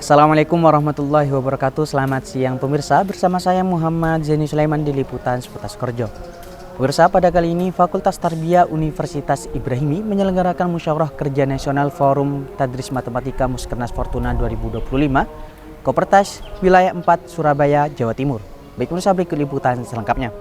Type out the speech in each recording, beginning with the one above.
Assalamualaikum warahmatullahi wabarakatuh. Selamat siang pemirsa, bersama saya Muhammad Zaini Sulaiman di Liputan Seputas Kerjo. Pemirsa, pada kali ini Fakultas Tarbiyah Universitas Ibrahimi menyelenggarakan Musyawarah Kerja Nasional Forum Tadris Matematika Muskernas Fortuna 2025 Kopertas Wilayah 4 Surabaya, Jawa Timur. Baik pemirsa, berikut liputan selengkapnya.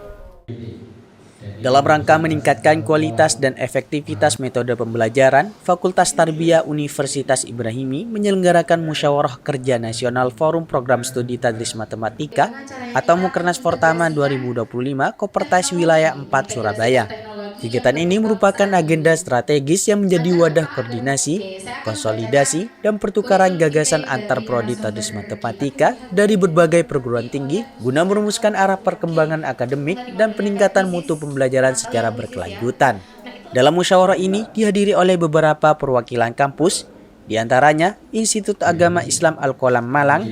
Dalam rangka meningkatkan kualitas dan efektivitas metode pembelajaran, Fakultas Tarbiyah Universitas Ibrahimi menyelenggarakan Musyawarah Kerja Nasional Forum Program Studi Tadris Matematika atau Mukernas Fortama 2025 Kopertas Wilayah 4 Surabaya. Kegiatan ini merupakan agenda strategis yang menjadi wadah koordinasi, konsolidasi, dan pertukaran gagasan antar prodi Tadris Matematika dari berbagai perguruan tinggi guna merumuskan arah perkembangan akademik dan peningkatan mutu pembelajaran secara berkelanjutan. Dalam musyawarah ini dihadiri oleh beberapa perwakilan kampus, diantaranya Institut Agama Islam Al-Qolam Malang,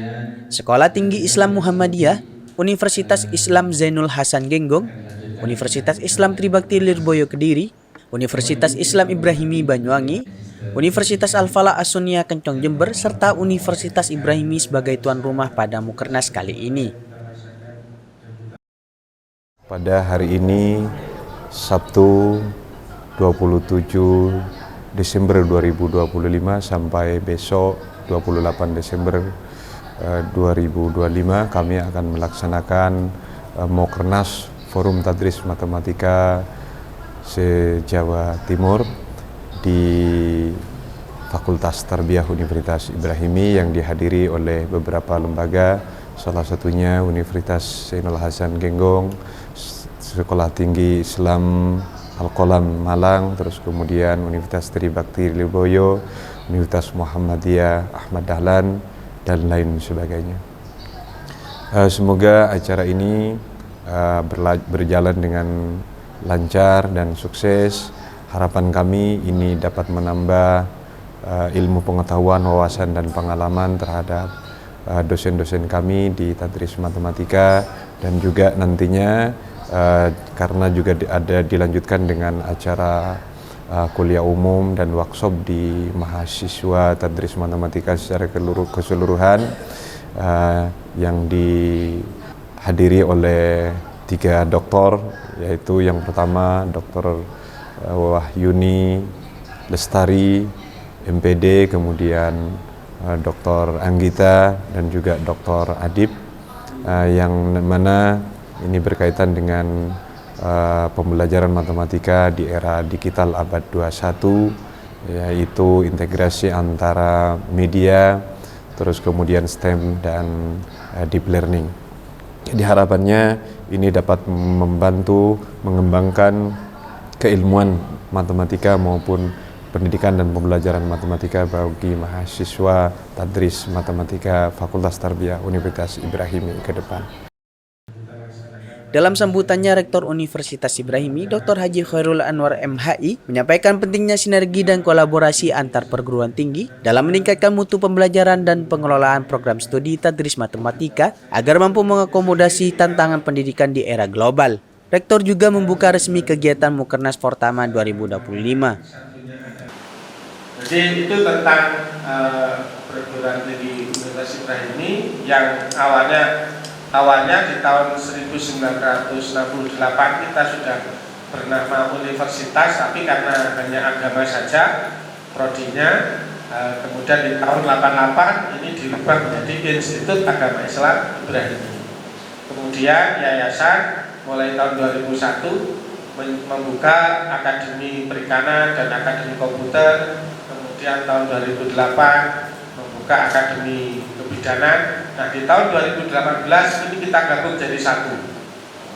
Sekolah Tinggi Islam Muhammadiyah, Universitas Islam Zainul Hasan Genggong, Universitas Islam Tribakti Lirboyo Kediri, Universitas Islam Ibrahimi Banyuwangi, Universitas Al-Falah As-Sunniyah Kencong Jember, serta Universitas Ibrahimi sebagai tuan rumah pada Mukernas kali ini. Pada hari ini, Sabtu 27 Desember 2025 sampai besok 28 Desember 2025 kami akan melaksanakan Mukernas Forum Tadris Matematika se-Jawa Timur di Fakultas Tarbiyah Universitas Ibrahimi yang dihadiri oleh beberapa lembaga, salah satunya Universitas Zainul Hasan Genggong, Sekolah Tinggi Islam Al-Qolam Malang, terus kemudian Universitas Tribakti Lirboyo, Universitas Muhammadiyah Ahmad Dahlan, dan lain sebagainya. Semoga acara ini berjalan dengan lancar dan sukses. Harapan kami ini dapat menambah ilmu pengetahuan, wawasan, dan pengalaman terhadap dosen-dosen kami di Tadris Matematika, dan juga nantinya karena juga dilanjutkan dengan acara kuliah umum dan workshop di mahasiswa Tadris Matematika secara keseluruhan yang dihadiri oleh 3 doktor, yaitu yang pertama Dr. Wahyuni Lestari, MPD, kemudian Dr. Anggita, dan juga Dr. Adib, yang mana ini berkaitan dengan pembelajaran matematika di era digital abad 21, yaitu integrasi antara media, terus kemudian STEM dan deep learning. Jadi harapannya ini dapat membantu mengembangkan keilmuan matematika maupun pendidikan dan pembelajaran matematika bagi mahasiswa Tadris Matematika Fakultas Tarbiyah Universitas Ibrahimi ke depan. Dalam sambutannya, Rektor Universitas Ibrahimi, Dr. Haji Khairul Anwar MHI, menyampaikan pentingnya sinergi dan kolaborasi antar perguruan tinggi dalam meningkatkan mutu pembelajaran dan pengelolaan program studi Tadris Matematika agar mampu mengakomodasi tantangan pendidikan di era global. Rektor juga membuka resmi kegiatan Mukernas Fortama 2025. Jadi itu tentang perguruan tinggi Universitas Ibrahimi yang awalnya di tahun 1968 kita sudah bernama universitas, tapi karena hanya agama saja prodinya, kemudian di tahun 88 ini dirubah menjadi Institut Agama Islam Ibrahimi. Kemudian yayasan mulai tahun 2001 membuka Akademi Perikanan dan Akademi Komputer, kemudian tahun 2008 membuka Akademi Kebidanan. Nah, di tahun 2018 ini kita gabung jadi satu.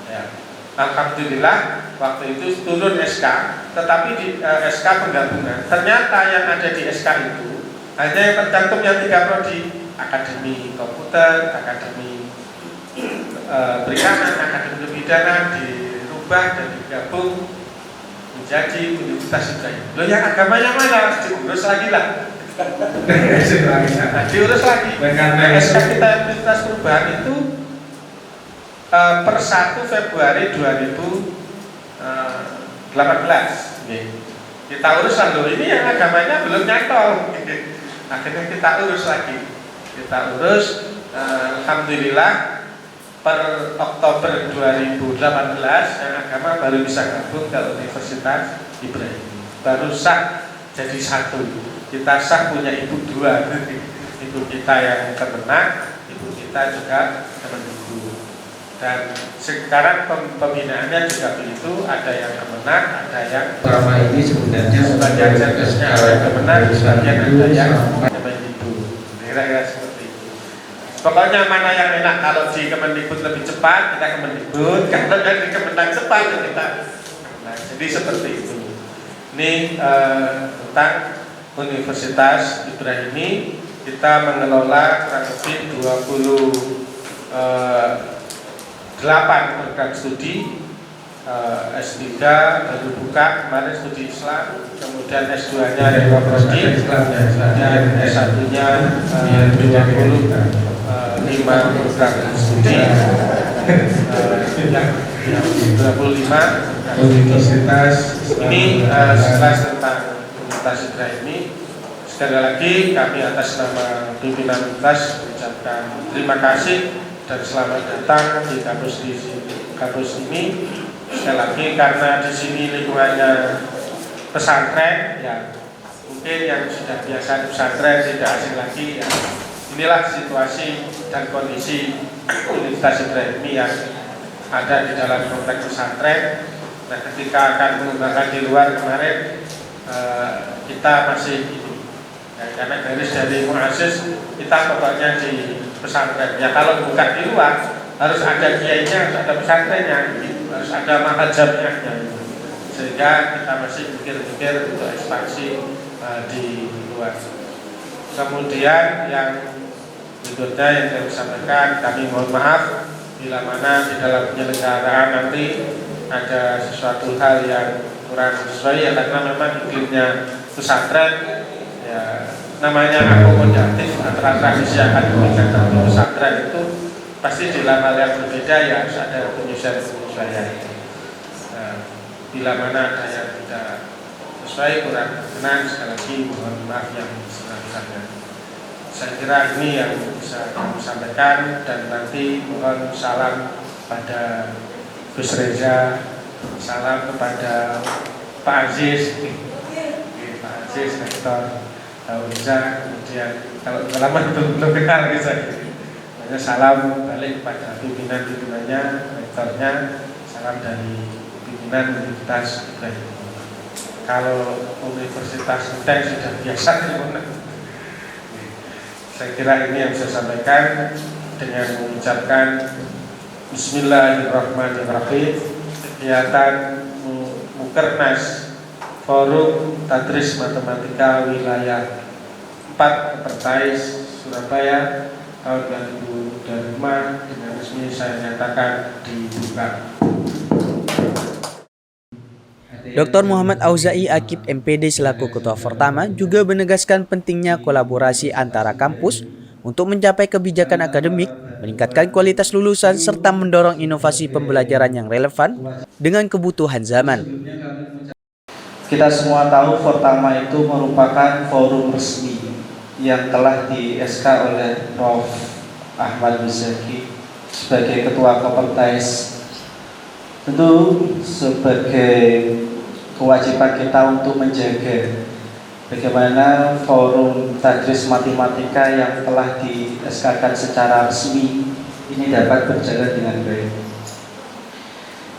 Ya. Alhamdulillah waktu itu turun SK, tetapi di SK penggabungan ternyata yang ada di SK itu hanya yang tercantum yang 3 prodi: Akademi Komputer, Akademi Perikanan, Akademi Kebidanan, dirubah dan digabung menjadi Universitas Ibrahimi. Loh, yang agamanya mana? Diurus lagi lah. Diurus lagi. SK kita Universitas Perubahan itu per 1 Februari 2018. Kita urus lalu, ini yang agamanya belum nyantol. Akhirnya kita urus lagi. kita urus. Alhamdulillah per Oktober 2018 yang agama baru bisa gabung ke Universitas Ibrahimi, baru sah jadi satu. Kita sah punya ibu dua, ibu kita yang Kemenak, ibu kita juga Kemendikbud. Dan sekarang pembinaannya juga begitu, ada yang Kemenak, ada yang selama ini sebenarnya sebagian servisnya ada Kemenak, sebagian ada yang Kemendikbud. Kira-kira seperti itu. Pokoknya mana yang enak, kalau di Kemendikbud lebih cepat kita Kemendikbud, kalau di Kemenak cepat kita. Nah, jadi seperti itu. Ini tentang Universitas Ibrahimi. Kita mengelola kurang lebih 28 program studi. S3 baru buka kemarin studi Islam, kemudian S2-nya Rewa Prodi, dan S1-nya 25 program studi, 25 universitas. Ini sekelas tentang Universitas Ibrahimi. Sekali lagi kami atas nama pimpinan universitas mengucapkan terima kasih dan selamat datang di kampus ini. Sekali lagi karena di sini lingkungannya pesantren, ya mungkin yang sudah biasa di pesantren tidak asing lagi. Ya. Inilah situasi dan kondisi Universitas Ibrahimi yang ada di dalam konteks pesantren. Nah, ketika akan mengembangkan di luar kemarin kita masih ini, ya, karena garis dari muassis kita pokoknya di pesantren. Ya kalau bukan di luar harus ada kiainya, harus ada pesantrennya, harus ada mahajabnya, sehingga kita masih pikir-pikir untuk ekspansi di luar. Kemudian yang berikutnya yang saya sampaikan, kami mohon maaf bila mana di dalam penyelenggaraan nanti ada sesuatu hal yang kurang sesuai, ya karena memang iklimnya pesantren, ya namanya akomodatif antara tradisi akademik dan pesantren itu pasti di hal yang berbeda, ya harus ada penyesuaian. Nah, bila mana ada yang tidak sesuai, kurang berkenan, sekali lagi mohon maaf yang sebesar-besarnya. Saya kira ini yang bisa kami sampaikan, dan nanti mohon salam pada Gus Reza, salam kepada Pak Aziz, Pak Aziz, Rektor Reza, kemudian kalau lama belum kenal saya. Salam balik pada pimpinan-pimpinannya, rektornya, salam dari pimpinan Universitas Ibrahimi. Kalau Universitas Udang sudah biasa gimana? Saya kira ini yang saya sampaikan dengan mengucapkan Bismillahirrahmanirrahim. Kegiatan Mukernas Forum Tadris Matematika Wilayah 4 Pertais Surabaya tahun 2025 dengan resmi saya nyatakan dibuka. Dr. Muhammad Auzai Akib MPD selaku Ketua Pertama juga menegaskan pentingnya kolaborasi antara kampus untuk mencapai kebijakan akademik, meningkatkan kualitas lulusan, serta mendorong inovasi pembelajaran yang relevan dengan kebutuhan zaman. Kita semua tahu Pertama itu merupakan forum resmi yang telah di-SK oleh Prof. Ahmad Muzaki sebagai Ketua Kopertais. Tentu sebagai kewajiban kita untuk menjaga bagaimana forum tadris matematika yang telah di-SK-kan secara resmi ini dapat berjalan dengan baik.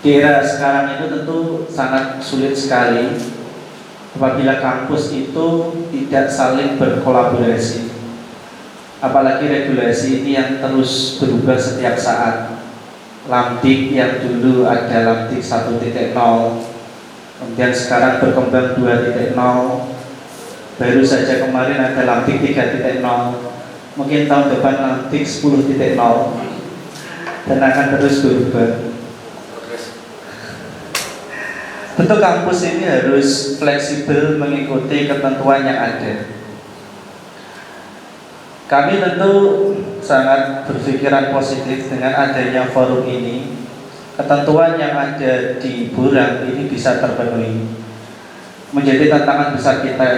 Di era sekarang itu tentu sangat sulit sekali apabila kampus itu tidak saling berkolaborasi, apalagi regulasi ini yang terus berubah setiap saat. Lamdik yang dulu ada Lamdik 1.0, kemudian sekarang berkembang 2.0, baru saja kemarin ada Lamdik 3.0, mungkin tahun depan Lamdik 10.0, dan akan terus berubah. Tentu kampus ini harus fleksibel mengikuti ketentuan yang ada. Kami tentu sangat berpikiran positif dengan adanya forum ini. Ketentuan yang ada di Burang ini bisa terpenuhi. Menjadi tantangan besar kita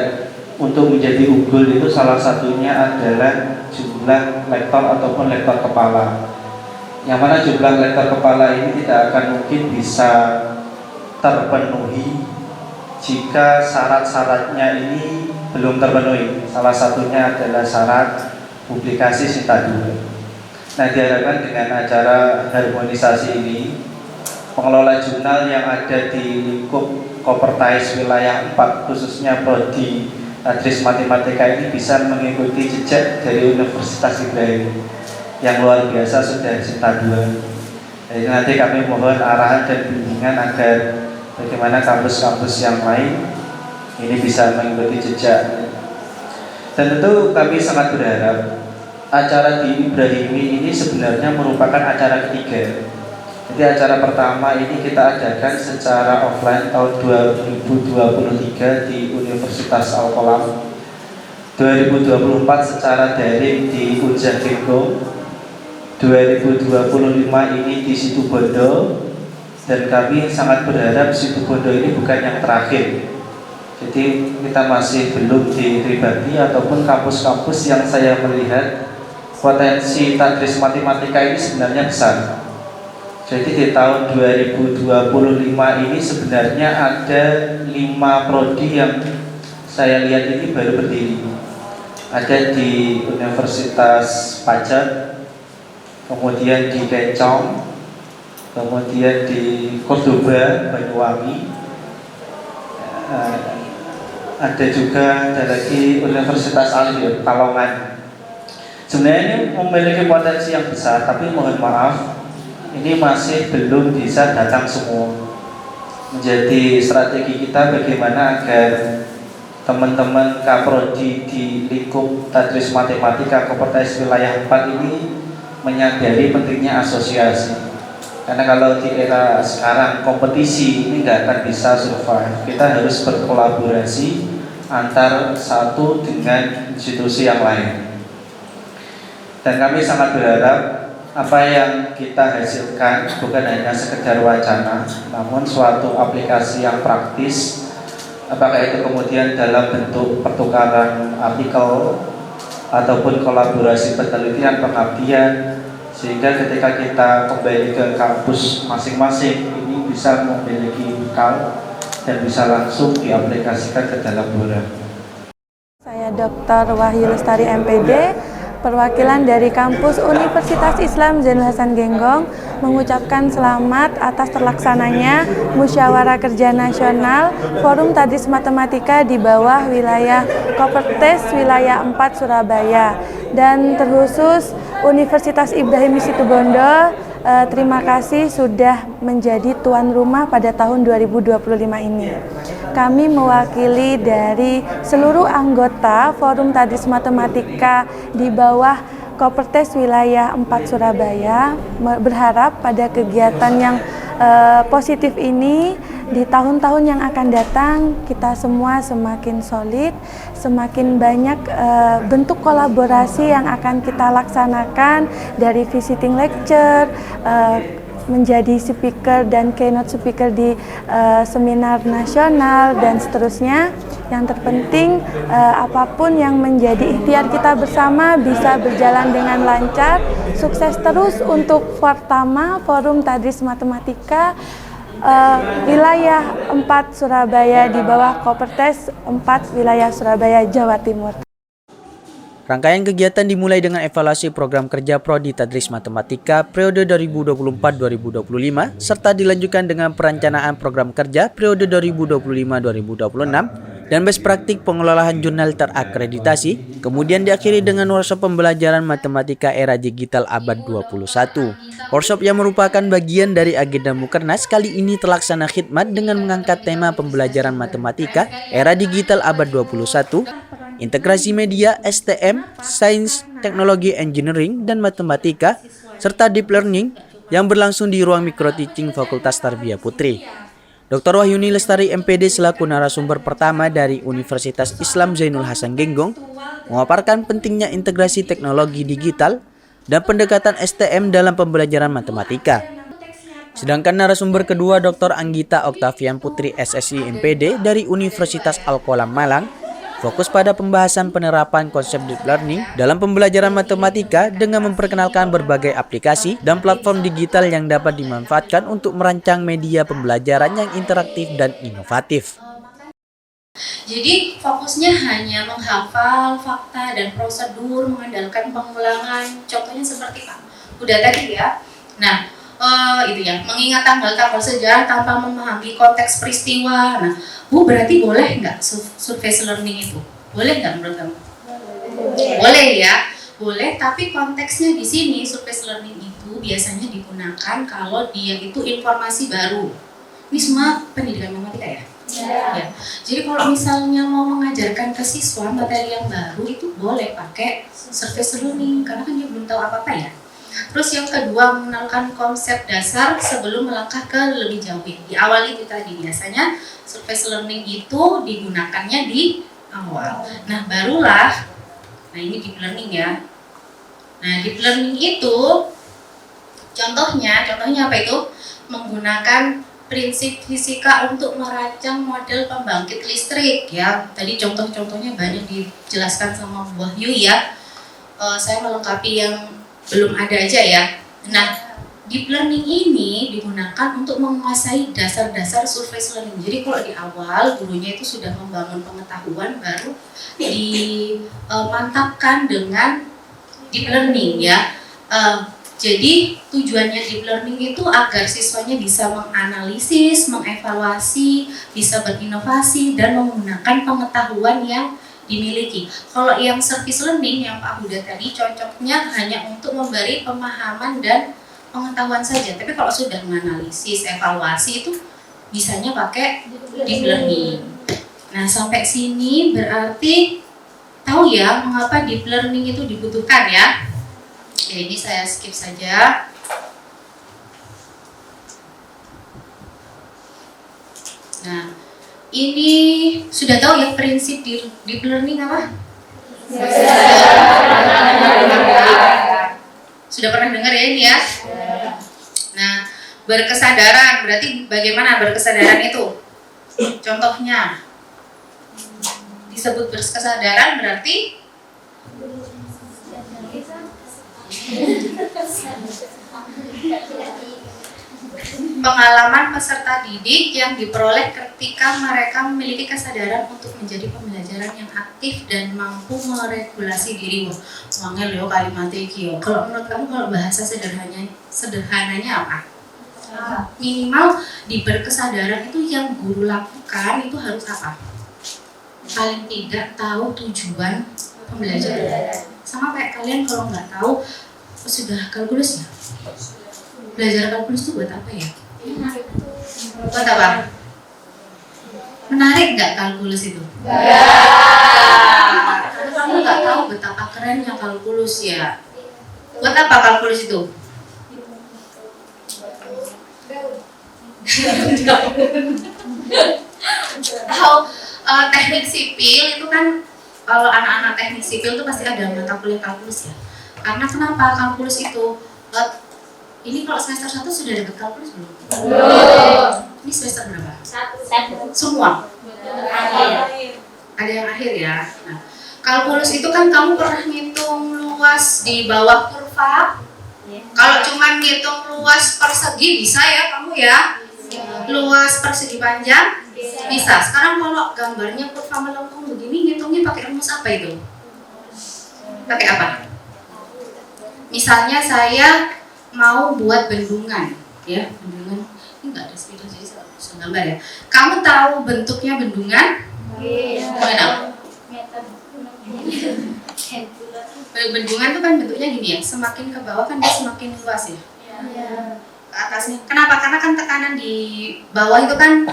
untuk menjadi unggul itu salah satunya adalah jumlah lektor ataupun lektor kepala. Yang mana jumlah lektor kepala ini tidak akan mungkin bisa terpenuhi jika syarat-syaratnya ini belum terpenuhi. Salah satunya adalah syarat publikasi Sinta 2. Nah, diharapkan dengan acara harmonisasi ini, pengelola jurnal yang ada di lingkup Kopertais wilayah 4 khususnya prodi Tadris Matematika ini bisa mengikuti jejak dari Universitas Ibrahimi yang luar biasa sudah Sinta 2. Jadi nanti kami mohon arahan dan bimbingan agar bagaimana kampus-kampus yang lain ini bisa mengikuti jejak. Dan tentu kami sangat berharap acara di Ibrahimi ini sebenarnya merupakan acara ketiga. Jadi acara pertama ini kita adakan secara offline tahun 2023 di Universitas Al-Qolam, 2024 secara daring di Unjah Genggong, 2025 ini di Situbondo, dan kami sangat berharap Situbondo ini bukan yang terakhir. Jadi kita masih belum di Tribati ataupun kampus-kampus yang saya melihat potensi Tadris Matematika ini sebenarnya besar. Jadi di tahun 2025 ini sebenarnya ada 5 prodi yang saya lihat ini baru berdiri. Ada di Universitas Pajak, kemudian di Kencong, kemudian di Cordoba, Banyuwangi, ada juga lagi Universitas Alif Kalongan. Sebenarnya ini memiliki potensi yang besar, tapi mohon maaf ini masih belum bisa datang semua. Menjadi strategi kita bagaimana agar teman-teman kaprodi di lingkup Tadris Matematika Kopertais wilayah 4 ini menyadari pentingnya asosiasi. Karena kalau di era sekarang kompetisi ini nggak akan bisa survive. Kita harus berkolaborasi antar satu dengan institusi yang lain. Dan kami sangat berharap apa yang kita hasilkan bukan hanya sekedar wacana, namun suatu aplikasi yang praktis, apakah itu kemudian dalam bentuk pertukaran artikel ataupun kolaborasi penelitian pengabdian, sehingga ketika kita kembali ke kampus masing-masing ini bisa memiliki bekal dan bisa langsung diaplikasikan ke dalam program. Saya Dr. Wahyu Lestari MPD, perwakilan dari kampus Universitas Islam Zainul Hasan Genggong, mengucapkan selamat atas terlaksananya Musyawarah Kerja Nasional Forum Tadris Matematika di bawah wilayah Kopertais wilayah 4 Surabaya, dan terkhusus Universitas Ibrahimi Situbondo. Terima kasih sudah menjadi tuan rumah pada tahun 2025 ini. Kami mewakili dari seluruh anggota Forum Tadris Matematika di bawah Kopertais wilayah 4 Surabaya berharap pada kegiatan yang positif ini di tahun-tahun yang akan datang kita semua semakin solid, semakin banyak bentuk kolaborasi yang akan kita laksanakan, dari visiting lecture, menjadi speaker dan keynote speaker di seminar nasional dan seterusnya. Yang terpenting apapun yang menjadi ikhtiar kita bersama bisa berjalan dengan lancar. Sukses terus untuk pertama Forum Tadris Matematika wilayah 4 Surabaya di bawah Kopertais 4 wilayah Surabaya, Jawa Timur. Rangkaian kegiatan dimulai dengan evaluasi program kerja Prodi Tadris Matematika periode 2024-2025 serta dilanjutkan dengan perencanaan program kerja periode 2025-2026 dan best praktik pengelolaan jurnal terakreditasi, kemudian diakhiri dengan workshop pembelajaran matematika era digital abad 21. Workshop yang merupakan bagian dari agenda Mukernas kali ini terlaksana khidmat dengan mengangkat tema pembelajaran matematika era digital abad 21, integrasi media, STM, Sains, Teknologi, Engineering, dan Matematika, serta Deep Learning yang berlangsung di ruang Micro Teaching Fakultas Tarbiyah Putri. Dr. Wahyuni Lestari MPD selaku narasumber pertama dari Universitas Islam Zainul Hasan Genggong memaparkan pentingnya integrasi teknologi digital dan pendekatan STM dalam pembelajaran matematika. Sedangkan narasumber kedua Dr. Anggita Oktavian Putri SSI MPD dari Universitas Al-Qolam Malang fokus pada pembahasan penerapan konsep deep learning dalam pembelajaran matematika dengan memperkenalkan berbagai aplikasi dan platform digital yang dapat dimanfaatkan untuk merancang media pembelajaran yang interaktif dan inovatif. Jadi fokusnya hanya menghafal fakta dan prosedur, mengandalkan pengulangan. Contohnya seperti Pak, udah tadi ya. Nah, itu ya, mengingat tanggal-tanggal sejarah tanpa memahami konteks peristiwa. Nah, Bu berarti boleh nggak surface learning itu? Boleh nggak menurut kamu? Boleh ya, boleh. Tapi konteksnya di sini surface learning itu biasanya digunakan kalau dia itu informasi baru. Ini semua pendidikan matematika ya? Ya. Jadi kalau misalnya mau mengajarkan ke siswa materi yang baru itu boleh pakai surface learning karena kan dia belum tahu apa-apa ya. Terus yang kedua, mengenalkan konsep dasar sebelum melangkah ke lebih jauh. Di awal itu tadi biasanya surface learning itu digunakannya di awal. Nah barulah, nah ini deep learning ya. Nah deep learning itu contohnya apa itu? Menggunakan prinsip fisika untuk merancang model pembangkit listrik ya. Tadi contoh-contohnya banyak dijelaskan sama Bu Wahyu ya. Saya melengkapi yang belum ada aja ya. Nah, deep learning ini digunakan untuk menguasai dasar-dasar surface learning. Jadi kalau di awal gurunya itu sudah membangun pengetahuan, baru dimantapkan dengan deep learning ya. Jadi tujuannya deep learning itu agar siswanya bisa menganalisis, mengevaluasi, bisa berinovasi dan menggunakan pengetahuan yang dimiliki. Kalau yang service learning yang Pak Huda tadi cocoknya hanya untuk memberi pemahaman dan pengetahuan saja. Tapi kalau sudah menganalisis, evaluasi itu bisanya pakai deep learning. Nah sampai sini berarti tahu ya mengapa deep learning itu dibutuhkan ya. Oke, ini saya skip saja. Nah, ini sudah tahu ya prinsip deep learning apa? Sudah pernah dengar ya ini ya? Nah, berkesadaran berarti bagaimana berkesadaran itu? Contohnya disebut berkesadaran berarti pengalaman peserta didik yang diperoleh ketika mereka memiliki kesadaran untuk menjadi pembelajaran yang aktif dan mampu meregulasi diri. Wangel yo kalimatnya iki yo. Kalau menurut kamu kalau bahasa sederhananya apa? Minimal di berkesadaran itu yang guru lakukan itu harus apa? Paling tidak tahu tujuan pembelajaran. Sama kayak kalian kalau nggak tahu sudah kalkulus ya? Belajar kalkulus itu buat apa ya? Buat apa? Menarik nggak kalkulus itu? Ya. Kamu nggak tahu betapa kerennya kalkulus ya? Buat apa kalkulus itu? Tahu teknik sipil itu kan kalau anak-anak teknik sipil itu pasti ada mata kuliah kalkulus ya. Karena kenapa kalkulus itu? Ini kalau semester 1 sudah dapat kalkulus belum? Belum. Ini semester berapa? 1. Semua? Ada yang akhir ya. Nah, kalkulus itu kan kamu pernah ngitung luas di bawah kurva. Kalau cuma ngitung luas persegi bisa ya kamu ya? Luas persegi panjang? Bisa. Sekarang kalau gambarnya kurva melengkung begini, ngitungnya pakai rumus apa itu? Pakai apa? Misalnya saya mau buat bendungan, ya bendungan ini nggak ada sepeda jadi saya bisa gambar ya. Kamu tahu bentuknya bendungan? Iya. Bendungan itu kan bentuknya gini ya, semakin ke bawah kan dia semakin luas ya. Ke atasnya. Kenapa? Karena kan tekanan di bawah itu kan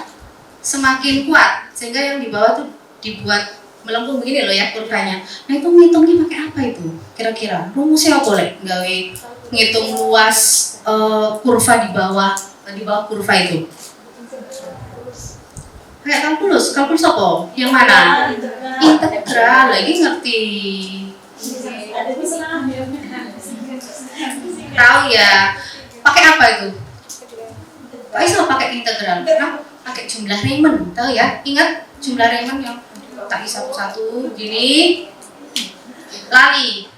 semakin kuat, sehingga yang di bawah tuh dibuat melengkung begini loh ya kurvanya. Nah itu ngitungnya pakai apa itu? Kira-kira rumusnya apa boleh? Gawe ngitung luas kurva di bawah kurva itu. Kayak kalkulus apa? Yang mana? Integral, lagi ngerti. Tahu ya? Pakai apa itu? Kok bisa pakai integral? Karena pakai jumlah Riemann, tahu ya? Ingat jumlah Riemann yang kotak satu-satu gini, lali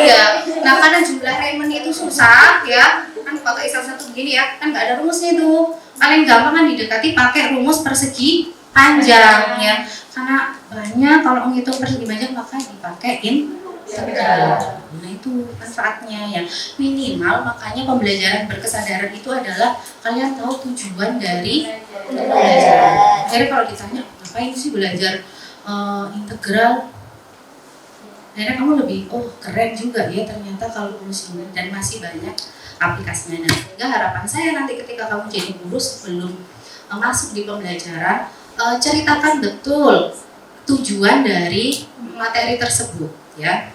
ya. Nah karena jumlah Raymond itu susah ya, kan kotak satu-satu begini ya, kan nggak ada rumusnya itu. Paling gampang kan didekati pakai rumus persegi panjang ya, karena banyak kalau menghitung persegi panjang maka dipakai integral. Nah itu manfaatnya ya, minimal makanya pembelajaran berkesadaran itu adalah kalian tahu tujuan dari pembelajaran. Akhirnya kalau ditanya ngapain sih belajar integral, akhirnya kamu lebih keren juga ya ternyata kalau rumus ini, dan masih banyak aplikasinya. Nah, sehingga harapan saya nanti ketika kamu jadi guru sebelum masuk di pembelajaran, ceritakan betul tujuan dari materi tersebut ya.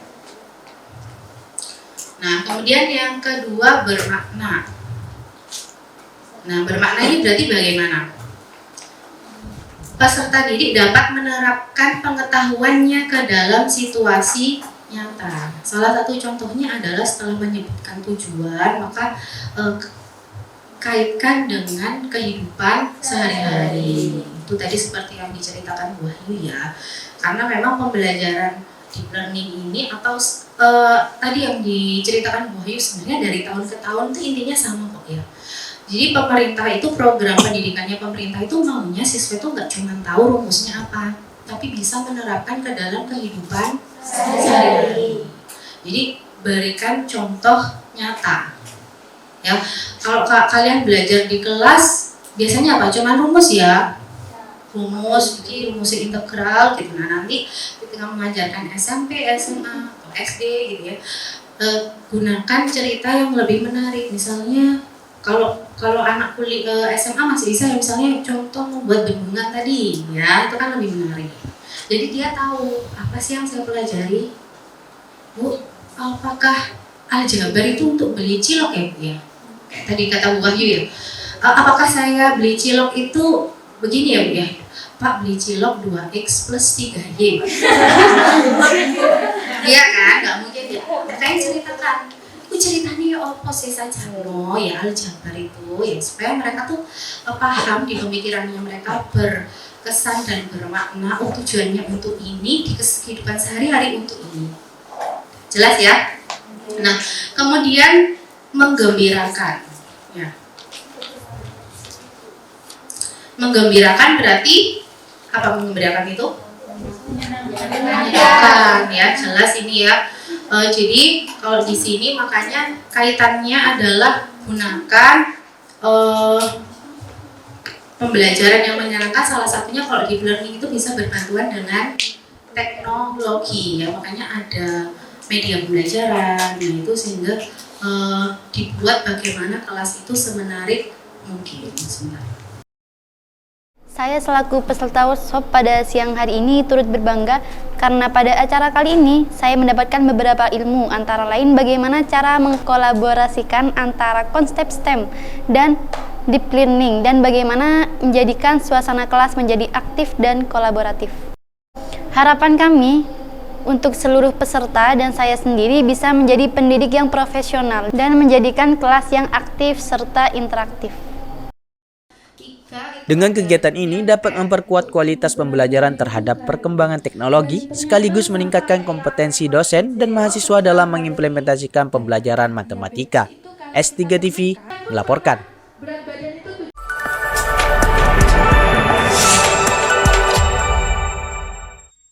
Nah, kemudian yang kedua bermakna. Nah, bermakna ini berarti bagaimana? Peserta didik dapat menerapkan pengetahuannya ke dalam situasi nyata. Salah satu contohnya adalah setelah menyebutkan tujuan, maka kaitkan dengan kehidupan sehari-hari. Itu tadi seperti yang diceritakan Bu Wahyu ya. Karena memang pembelajaran deep learning ini atau tadi yang diceritakan Bu Wahyu sebenarnya dari tahun ke tahun itu intinya sama kok ya. Jadi pemerintah itu, program pendidikannya pemerintah itu maunya siswa itu nggak cuma tahu rumusnya apa, tapi bisa menerapkan ke dalam kehidupan sehari-hari. Jadi berikan contoh nyata. Ya, kalau kalian belajar di kelas biasanya apa? Cuma rumus ya, rumus integral gitu. Nah nanti ketika mengajarkan SMP, SMA, atau SD gitu ya, gunakan cerita yang lebih menarik. Misalnya kalau anak kuliah SMA masih bisa ya, misalnya contoh membuat bendungan tadi ya, itu kan lebih menarik. Jadi dia tahu apa sih yang saya pelajari. Bu, apakah aljabar itu untuk beli cilok ya Bu ya? Kayak tadi kata Bu Wahyu ya. Apakah saya beli cilok itu begini ya Bu ya? Pak, beli cilok 2x plus 3y. Iya kan? Nggak mungkin ya. Makanya ceritakan. Itu ceritanya ya apa sih saja no ya aljabar itu ya, supaya mereka tuh paham di pemikirannya mereka berkesan dan bermakna. Tujuannya untuk ini, di kehidupan sehari-hari untuk ini. Jelas ya? Nah, kemudian menggembirakan. Ya. Menggembirakan berarti apa menggembirakan itu? Menyenangkan ya, jelas ini ya. Jadi kalau di sini makanya kaitannya adalah gunakan pembelajaran yang menyenangkan. Salah satunya kalau di learning itu bisa berbantuan dengan teknologi ya, makanya ada media pembelajaran itu sehingga dibuat bagaimana kelas itu semenarik mungkin. Saya selaku peserta workshop pada siang hari ini turut berbangga karena pada acara kali ini saya mendapatkan beberapa ilmu, antara lain bagaimana cara mengkolaborasikan antara konsep STEM dan deep learning dan bagaimana menjadikan suasana kelas menjadi aktif dan kolaboratif. Harapan kami untuk seluruh peserta dan saya sendiri bisa menjadi pendidik yang profesional dan menjadikan kelas yang aktif serta interaktif. Dengan kegiatan ini dapat memperkuat kualitas pembelajaran terhadap perkembangan teknologi, sekaligus meningkatkan kompetensi dosen dan mahasiswa dalam mengimplementasikan pembelajaran matematika. S3 TV melaporkan.